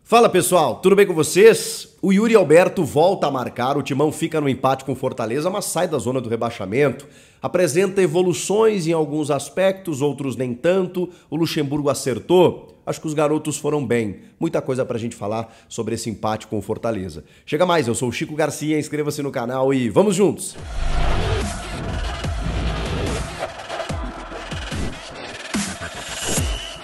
Fala pessoal, tudo bem com vocês? O Yuri Alberto volta a marcar, o Timão fica no empate com o Fortaleza, mas sai da zona do rebaixamento. Apresenta evoluções em alguns aspectos, outros nem tanto. O Luxemburgo acertou. Acho que os garotos foram bem. Muita coisa pra gente falar sobre esse empate com o Fortaleza. Chega mais, eu sou o Chico Garcia, inscreva-se no canal e vamos juntos!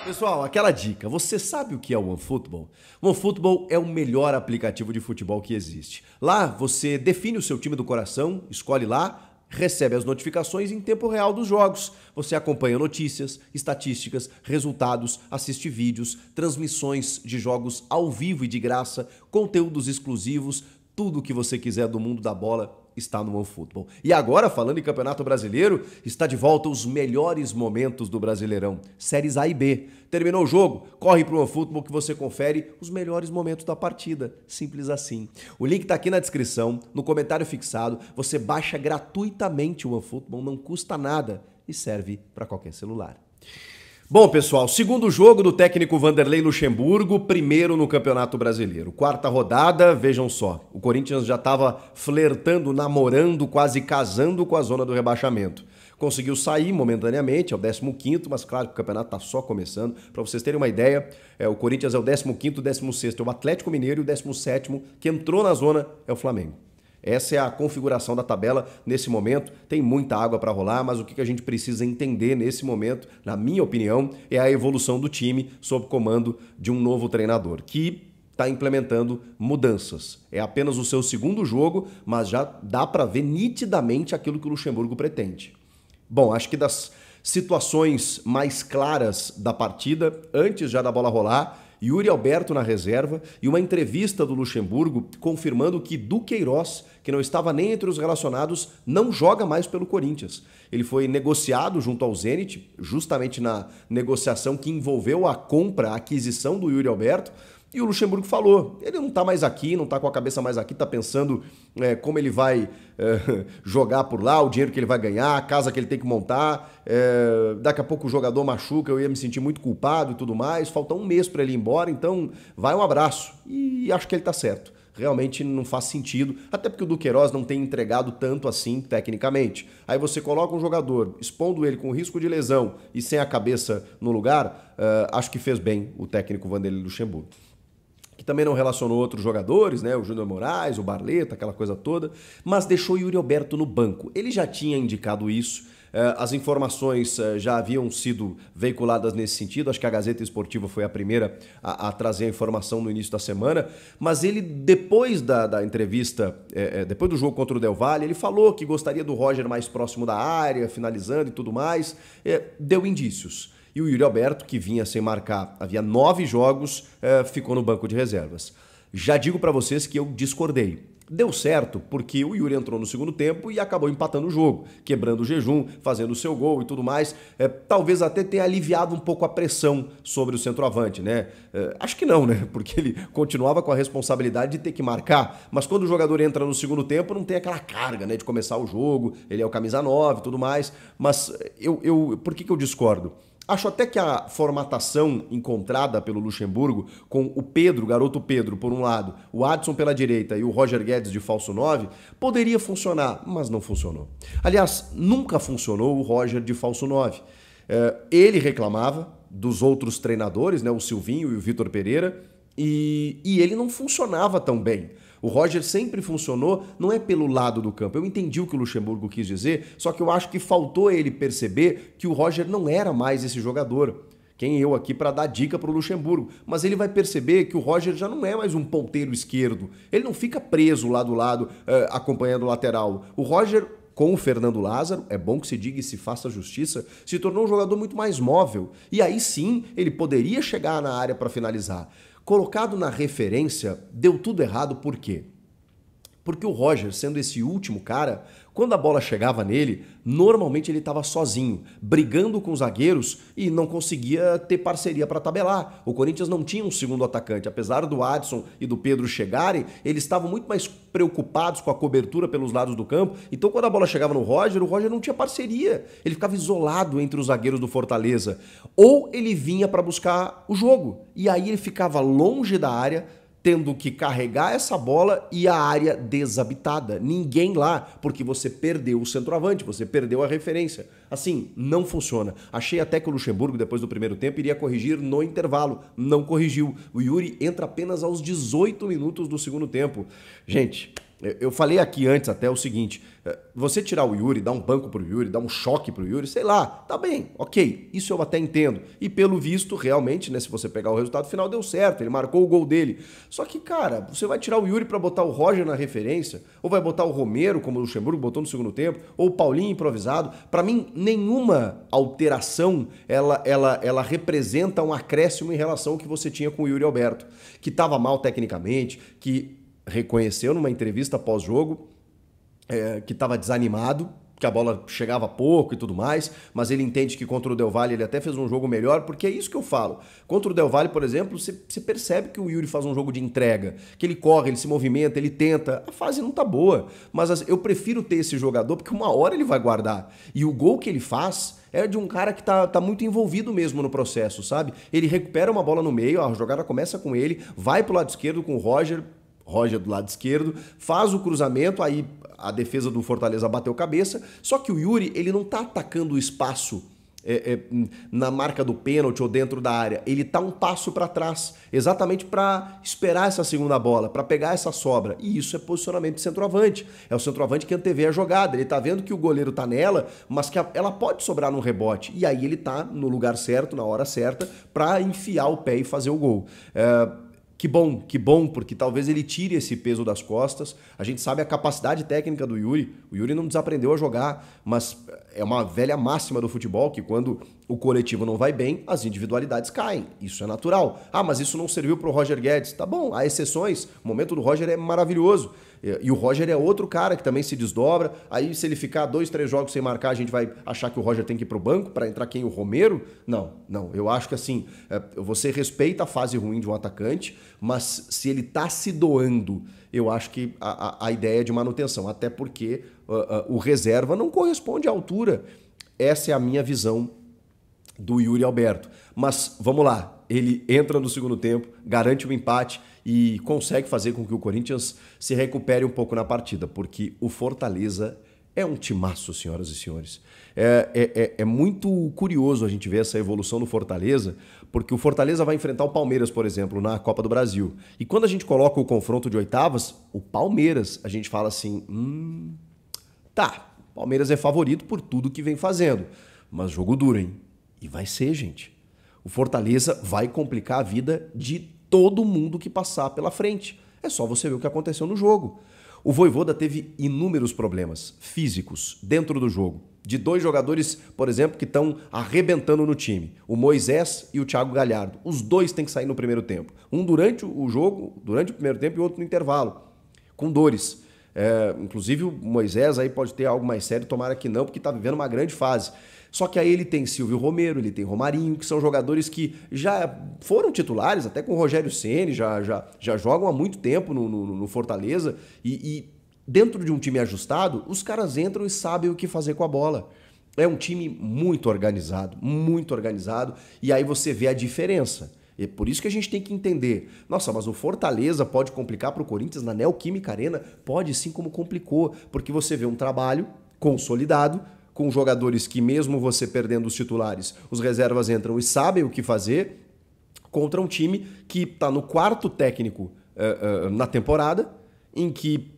Pessoal, aquela dica, você sabe o que é o OneFootball? O OneFootball é o melhor aplicativo de futebol que existe. Lá você define o seu time do coração, escolhe lá, recebe as notificações em tempo real dos jogos. Você acompanha notícias, estatísticas, resultados, assiste vídeos, transmissões de jogos ao vivo e de graça, conteúdos exclusivos, tudo o que você quiser do mundo da bola está no OneFootball. E agora, falando em Campeonato Brasileiro, está de volta os melhores momentos do Brasileirão, séries A e B. Terminou o jogo? Corre para o OneFootball que você confere os melhores momentos da partida. Simples assim. O link está aqui na descrição, no comentário fixado. Você baixa gratuitamente o OneFootball, não custa nada e serve para qualquer celular. Bom, pessoal, segundo jogo do técnico Vanderlei Luxemburgo, primeiro no Campeonato Brasileiro. Quarta rodada, vejam só, o Corinthians já estava flertando, namorando, quase casando com a zona do rebaixamento. Conseguiu sair momentaneamente, é o 15º, mas claro que o campeonato está só começando. Para vocês terem uma ideia, o Corinthians é o 15º, o 16º é o Atlético Mineiro e o 17º, que entrou na zona, é o Flamengo. Essa é a configuração da tabela nesse momento. Tem muita água para rolar, mas o que a gente precisa entender nesse momento, na minha opinião, é a evolução do time sob comando de um novo treinador, que está implementando mudanças. É apenas o seu segundo jogo, mas já dá para ver nitidamente aquilo que o Luxemburgo pretende. Bom, acho que das situações mais claras da partida, antes já da bola rolar, Yuri Alberto na reserva e uma entrevista do Luxemburgo confirmando que Duqueiroz, que não estava nem entre os relacionados, não joga mais pelo Corinthians. Ele foi negociado junto ao Zenit, justamente na negociação que envolveu a compra, a aquisição do Yuri Alberto. E o Luxemburgo falou, ele não está mais aqui, não está com a cabeça mais aqui, está pensando como ele vai jogar por lá, o dinheiro que ele vai ganhar, a casa que ele tem que montar, daqui a pouco o jogador machuca, eu ia me sentir muito culpado e tudo mais, falta um mês para ele ir embora, então vai um abraço. E acho que ele está certo, realmente não faz sentido, até porque o Duqueiroz não tem entregado tanto assim tecnicamente. Aí você coloca um jogador, expondo ele com risco de lesão e sem a cabeça no lugar, acho que fez bem o técnico Vanderlei Luxemburgo. Que também não relacionou outros jogadores, né? O Júnior Moraes, o Barleta, aquela coisa toda, mas deixou Yuri Alberto no banco. Ele já tinha indicado isso, as informações já haviam sido veiculadas nesse sentido, acho que a Gazeta Esportiva foi a primeira a trazer a informação no início da semana, mas ele, depois da entrevista, depois do jogo contra o Del Valle, ele falou que gostaria do Roger mais próximo da área, finalizando e tudo mais, deu indícios. E o Yuri Alberto, que vinha sem marcar, havia 9 jogos, ficou no banco de reservas. Já digo para vocês que eu discordei. Deu certo porque o Yuri entrou no segundo tempo e acabou empatando o jogo, quebrando o jejum, fazendo o seu gol e tudo mais. Talvez até tenha aliviado um pouco a pressão sobre o centroavante, né? Acho que não, né? Porque ele continuava com a responsabilidade de ter que marcar, mas quando o jogador entra no segundo tempo não tem aquela carga, né, de começar o jogo, ele é o camisa 9 e tudo mais. Mas por que eu discordo? Acho até que a formatação encontrada pelo Luxemburgo, com o Pedro, o garoto Pedro, por um lado, o Adson pela direita e o Roger Guedes de falso 9, poderia funcionar, mas não funcionou. Aliás, nunca funcionou o Roger de falso 9. Ele reclamava dos outros treinadores, né, o Silvinho e o Vitor Pereira, e ele não funcionava tão bem. O Roger sempre funcionou, não é pelo lado do campo. Eu entendi o que o Luxemburgo quis dizer, só que eu acho que faltou ele perceber que o Roger não era mais esse jogador. Quem eu aqui para dar dica para o Luxemburgo? Mas ele vai perceber que o Roger já não é mais um ponteiro esquerdo. Ele não fica preso lá do lado, acompanhando o lateral. O Roger, com o Fernando Lázaro, é bom que se diga e se faça justiça, se tornou um jogador muito mais móvel. E aí sim, ele poderia chegar na área para finalizar. Colocado na referência, deu tudo errado, por quê? Porque o Roger, sendo esse último cara, quando a bola chegava nele, normalmente ele estava sozinho, brigando com os zagueiros e não conseguia ter parceria para tabelar. O Corinthians não tinha um segundo atacante. Apesar do Adson e do Pedro chegarem, eles estavam muito mais preocupados com a cobertura pelos lados do campo. Então, quando a bola chegava no Roger, o Roger não tinha parceria. Ele ficava isolado entre os zagueiros do Fortaleza. Ou ele vinha para buscar o jogo. E aí ele ficava longe da área, tendo que carregar essa bola e a área desabitada. Ninguém lá, porque você perdeu o centroavante, você perdeu a referência. Assim, não funciona. Achei até que o Luxemburgo, depois do primeiro tempo, iria corrigir no intervalo. Não corrigiu. O Yuri entra apenas aos 18 minutos do segundo tempo. Gente, eu falei aqui antes até o seguinte, você tirar o Yuri, dar um banco pro Yuri, dar um choque pro Yuri, sei lá, tá bem, ok, isso eu até entendo. E pelo visto, realmente, né, se você pegar o resultado final, deu certo, ele marcou o gol dele. Só que, cara, você vai tirar o Yuri pra botar o Roger na referência, ou vai botar o Romero, como o Luxemburgo botou no segundo tempo, ou o Paulinho improvisado. Pra mim, nenhuma alteração, ela representa um acréscimo em relação ao que você tinha com o Yuri Alberto, que tava mal tecnicamente, que reconheceu numa entrevista pós-jogo que estava desanimado, que a bola chegava pouco e tudo mais, mas ele entende que contra o Del Valle ele até fez um jogo melhor, porque é isso que eu falo. Contra o Del Valle, por exemplo, você percebe que o Yuri faz um jogo de entrega, que ele corre, ele se movimenta, ele tenta. A fase não tá boa, mas eu prefiro ter esse jogador porque uma hora ele vai guardar. E o gol que ele faz é de um cara que tá muito envolvido mesmo no processo, sabe? Ele recupera uma bola no meio, a jogada começa com ele, vai pro lado esquerdo com o Roger do lado esquerdo, faz o cruzamento, aí a defesa do Fortaleza bateu cabeça, só que o Yuri, ele não tá atacando o espaço na marca do pênalti ou dentro da área, ele tá um passo para trás, exatamente para esperar essa segunda bola, para pegar essa sobra, e isso é posicionamento de centroavante, é o centroavante que antevê a jogada, ele tá vendo que o goleiro tá nela, mas que ela pode sobrar num rebote, e aí ele tá no lugar certo, na hora certa, para enfiar o pé e fazer o gol. Que bom, porque talvez ele tire esse peso das costas. A gente sabe a capacidade técnica do Yuri. O Yuri não desaprendeu a jogar, mas é uma velha máxima do futebol que quando o coletivo não vai bem, as individualidades caem. Isso é natural. Ah, mas isso não serviu para o Roger Guedes. Tá bom, há exceções. O momento do Roger é maravilhoso. E o Roger é outro cara que também se desdobra. Aí, se ele ficar 2, 3 jogos sem marcar, a gente vai achar que o Roger tem que ir pro banco para entrar quem? O Romero? Não. Eu acho que assim, você respeita a fase ruim de um atacante, mas se ele tá se doando, eu acho que a ideia é de manutenção. Até porque o reserva não corresponde à altura. Essa é a minha visão do Yuri Alberto. Mas vamos lá. Ele entra no segundo tempo, garante o empate e consegue fazer com que o Corinthians se recupere um pouco na partida, porque o Fortaleza é um timaço, senhoras e senhores. É muito curioso a gente ver essa evolução no Fortaleza, porque o Fortaleza vai enfrentar o Palmeiras, por exemplo, na Copa do Brasil. E quando a gente coloca o confronto de oitavas, o Palmeiras, a gente fala assim, tá, o Palmeiras é favorito por tudo que vem fazendo, mas jogo duro, hein? E vai ser, gente. O Fortaleza vai complicar a vida de todo mundo que passar pela frente. É só você ver o que aconteceu no jogo. O Vojvoda teve inúmeros problemas físicos dentro do jogo. De 2 jogadores, por exemplo, que estão arrebentando no time. O Moisés e o Thiago Galhardo. Os 2 têm que sair no primeiro tempo. Um durante o jogo, durante o primeiro tempo, e outro no intervalo. Com dores. Inclusive o Moisés aí pode ter algo mais sério, tomara que não, porque está vivendo uma grande fase. Só que aí ele tem Silvio Romero, ele tem Romarinho, que são jogadores que já foram titulares, até com o Rogério Ceni, já jogam há muito tempo no Fortaleza. E dentro de um time ajustado, os caras entram e sabem o que fazer com a bola. É um time muito organizado, e aí você vê a diferença. É por isso que a gente tem que entender. Nossa, mas o Fortaleza pode complicar para o Corinthians na Neoquímica Arena? Pode sim, como complicou, porque você vê um trabalho consolidado, com jogadores que mesmo você perdendo os titulares, os reservas entram e sabem o que fazer, contra um time que está no 4º técnico na temporada, em que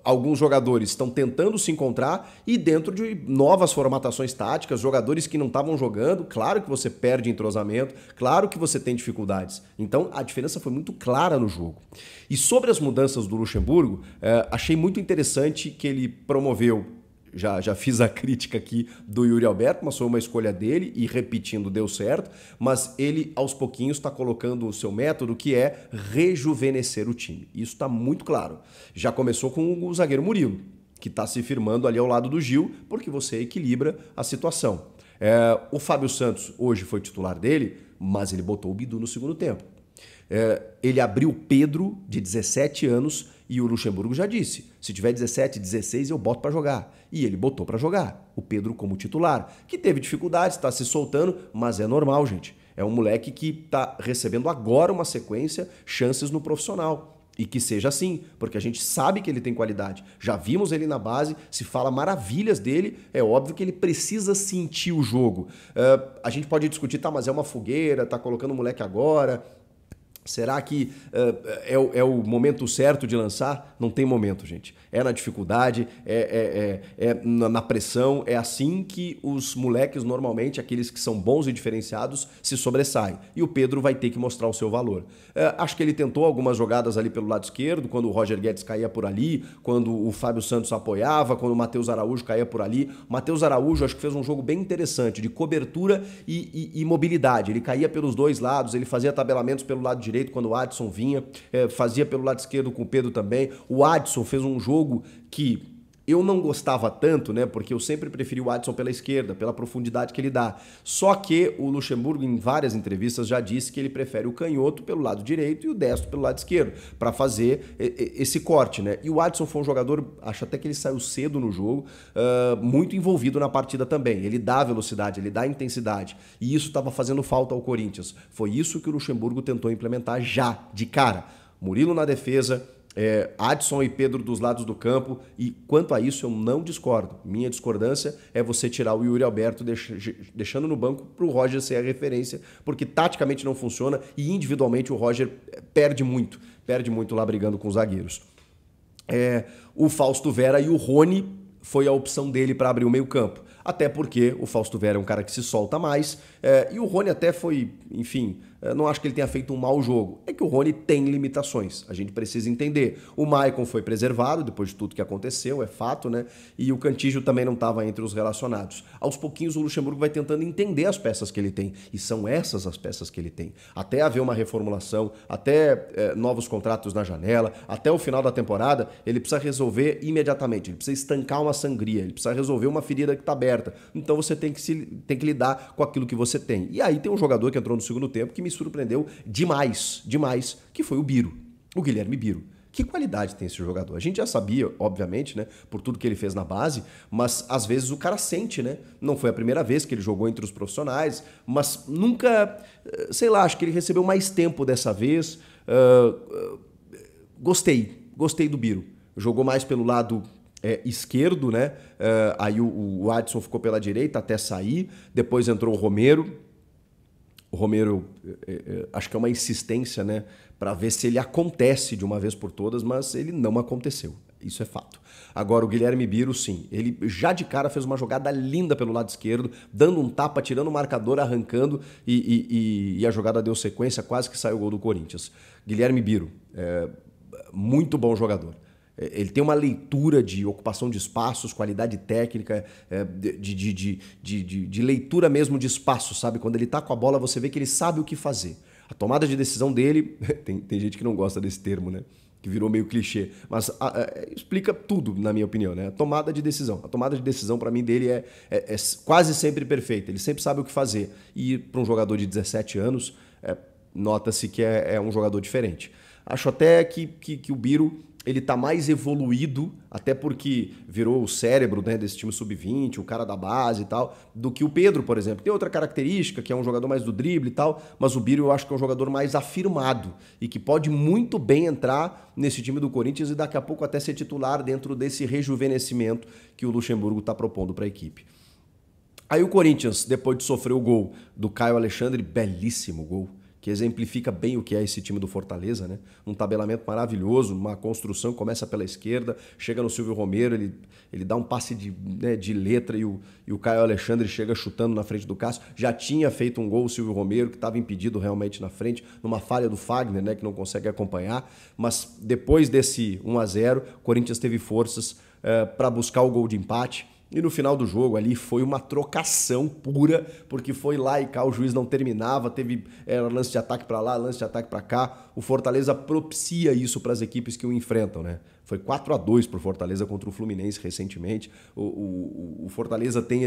alguns jogadores estão tentando se encontrar e dentro de novas formatações táticas, jogadores que não estavam jogando, claro que você perde entrosamento, claro que você tem dificuldades. Então a diferença foi muito clara no jogo. E sobre as mudanças do Luxemburgo, achei muito interessante que ele promoveu já fiz a crítica aqui do Yuri Alberto, mas foi uma escolha dele e, repetindo, deu certo. Mas ele, aos pouquinhos, está colocando o seu método, que é rejuvenescer o time. Isso está muito claro. Já começou com o zagueiro Murilo, que está se firmando ali ao lado do Gil, porque você equilibra a situação. O Fábio Santos hoje foi titular dele, mas ele botou o Bidu no segundo tempo. Ele abriu o Pedro, de 17 anos, e o Luxemburgo já disse, se tiver 17, 16 eu boto para jogar. E ele botou para jogar, o Pedro como titular, que teve dificuldades, está se soltando, mas é normal, gente. É um moleque que está recebendo agora uma sequência, chances no profissional. E que seja assim, porque a gente sabe que ele tem qualidade. Já vimos ele na base, se fala maravilhas dele, é óbvio que ele precisa sentir o jogo. A gente pode discutir, tá, mas é uma fogueira, tá colocando o moleque agora... Será que é o momento certo de lançar? Não tem momento, gente. É na dificuldade, na pressão. É assim que os moleques, normalmente, aqueles que são bons e diferenciados, se sobressaem. E o Pedro vai ter que mostrar o seu valor. Acho que ele tentou algumas jogadas ali pelo lado esquerdo, quando o Roger Guedes caía por ali, quando o Fábio Santos apoiava, quando o Matheus Araújo caía por ali. O Matheus Araújo acho que fez um jogo bem interessante, de cobertura e mobilidade. Ele caía pelos dois lados, ele fazia tabelamentos pelo lado direito quando o Adson vinha, fazia pelo lado esquerdo com o Pedro também. O Adson fez um jogo que eu não gostava tanto, né? Porque eu sempre preferi o Adson pela esquerda, pela profundidade que ele dá. Só que o Luxemburgo, em várias entrevistas, já disse que ele prefere o canhoto pelo lado direito e o destro pelo lado esquerdo, para fazer esse corte, né? E o Adson foi um jogador, acho até que ele saiu cedo no jogo, muito envolvido na partida também. Ele dá velocidade, ele dá intensidade. E isso estava fazendo falta ao Corinthians. Foi isso que o Luxemburgo tentou implementar já, de cara. Murilo na defesa, Adson e Pedro dos lados do campo, e quanto a isso eu não discordo. Minha discordância é você tirar o Yuri Alberto deixando no banco para o Roger ser a referência, porque taticamente não funciona e individualmente o Roger perde muito lá brigando com os zagueiros. O Fausto Vera e o Rony foi a opção dele para abrir o meio campo. Até porque o Fausto Vera é um cara que se solta mais, e o Rony até foi, enfim, não acho que ele tenha feito um mau jogo. É que o Rony tem limitações, a gente precisa entender. O Maicon foi preservado depois de tudo que aconteceu, é fato, né? E o Cantígio também não estava entre os relacionados. Aos pouquinhos o Luxemburgo vai tentando entender as peças que ele tem, e são essas as peças que ele tem. Até haver uma reformulação, até novos contratos na janela, até o final da temporada, ele precisa resolver imediatamente, ele precisa estancar uma sangria, ele precisa resolver uma ferida que está aberta. Então você tem que lidar com aquilo que você tem. E aí tem um jogador que entrou no segundo tempo que me surpreendeu demais, que foi o Biro, o Guilherme Biro. Que qualidade tem esse jogador? A gente já sabia, obviamente, né, por tudo que ele fez na base, mas às vezes o cara sente, né? Não foi a primeira vez que ele jogou entre os profissionais, mas nunca, sei lá, acho que ele recebeu mais tempo dessa vez. Gostei do Biro. Jogou mais pelo lado esquerdo, né? Aí o Adson ficou pela direita até sair, depois entrou o Romero. O Romero, acho que é uma insistência, né, para ver se ele acontece de uma vez por todas, mas ele não aconteceu. Isso é fato. Agora, o Guilherme Biro, sim, ele já de cara fez uma jogada linda pelo lado esquerdo, dando um tapa, tirando o marcador, arrancando, e a jogada deu sequência, quase que saiu o gol do Corinthians. Guilherme Biro, muito bom jogador. Ele tem uma leitura de ocupação de espaços, qualidade técnica, de leitura mesmo de espaço, sabe? Quando ele tá com a bola, você vê que ele sabe o que fazer. A tomada de decisão dele, tem gente que não gosta desse termo, né? Que virou meio clichê, mas explica tudo, na minha opinião, né? A tomada de decisão, para mim, dele é quase sempre perfeita. Ele sempre sabe o que fazer. E para um jogador de 17 anos, nota-se que é um jogador diferente. Acho até que o Biro ele tá mais evoluído, até porque virou o cérebro, né, desse time sub-20, o cara da base e tal, do que o Pedro, por exemplo. Tem outra característica, que é um jogador mais do drible e tal, mas o Biro eu acho que é um jogador mais afirmado e que pode muito bem entrar nesse time do Corinthians e daqui a pouco até ser titular dentro desse rejuvenescimento que o Luxemburgo está propondo para a equipe. Aí o Corinthians, depois de sofrer o gol do Caio Alexandre, belíssimo gol, que exemplifica bem o que é esse time do Fortaleza, né? Um tabelamento maravilhoso, uma construção que começa pela esquerda, chega no Silvio Romero, ele dá um passe de letra e o Caio Alexandre chega chutando na frente do Cássio. Já tinha feito um gol o Silvio Romero, que estava impedido realmente na frente, numa falha do Fagner, né, que não consegue acompanhar. Mas depois desse 1-0, o Corinthians teve forças para buscar o gol de empate. E no final do jogo ali foi uma trocação pura, porque foi lá e cá, o juiz não terminava, teve lance de ataque para lá, lance de ataque para cá. O Fortaleza propicia isso para as equipes que o enfrentam, né? Foi 4-2 pro Fortaleza contra o Fluminense recentemente. O Fortaleza tem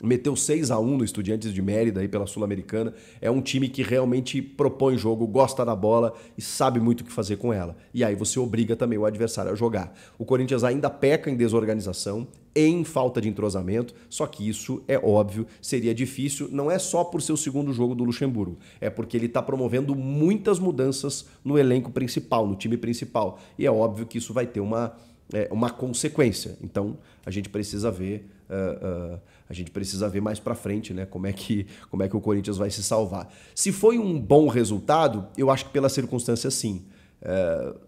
meteu 6-1 no Estudiantes de Mérida aí pela Sul-Americana. É um time que realmente propõe jogo, gosta da bola e sabe muito o que fazer com ela. E aí você obriga também o adversário a jogar. O Corinthians ainda peca em desorganização, em falta de entrosamento, só que isso é óbvio, seria difícil, não é só por ser o segundo jogo do Luxemburgo, é porque ele está promovendo muitas mudanças no elenco principal, no time principal, e é óbvio que isso vai ter uma consequência. Então a gente precisa ver mais para frente, né, como é que o Corinthians vai se salvar. Se foi um bom resultado, eu acho que pela circunstância sim.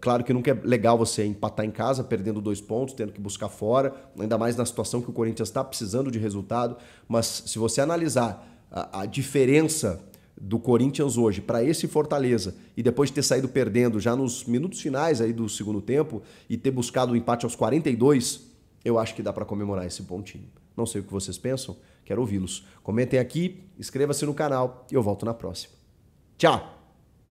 Claro que nunca é legal você empatar em casa, perdendo 2 pontos, tendo que buscar fora, ainda mais na situação que o Corinthians está precisando de resultado, mas se você analisar a diferença do Corinthians hoje para esse Fortaleza e depois de ter saído perdendo já nos minutos finais aí do segundo tempo e ter buscado o empate aos 42, eu acho que dá para comemorar esse pontinho. Não sei o que vocês pensam, quero ouvi-los. Comentem aqui, inscreva-se no canal e eu volto na próxima. Tchau!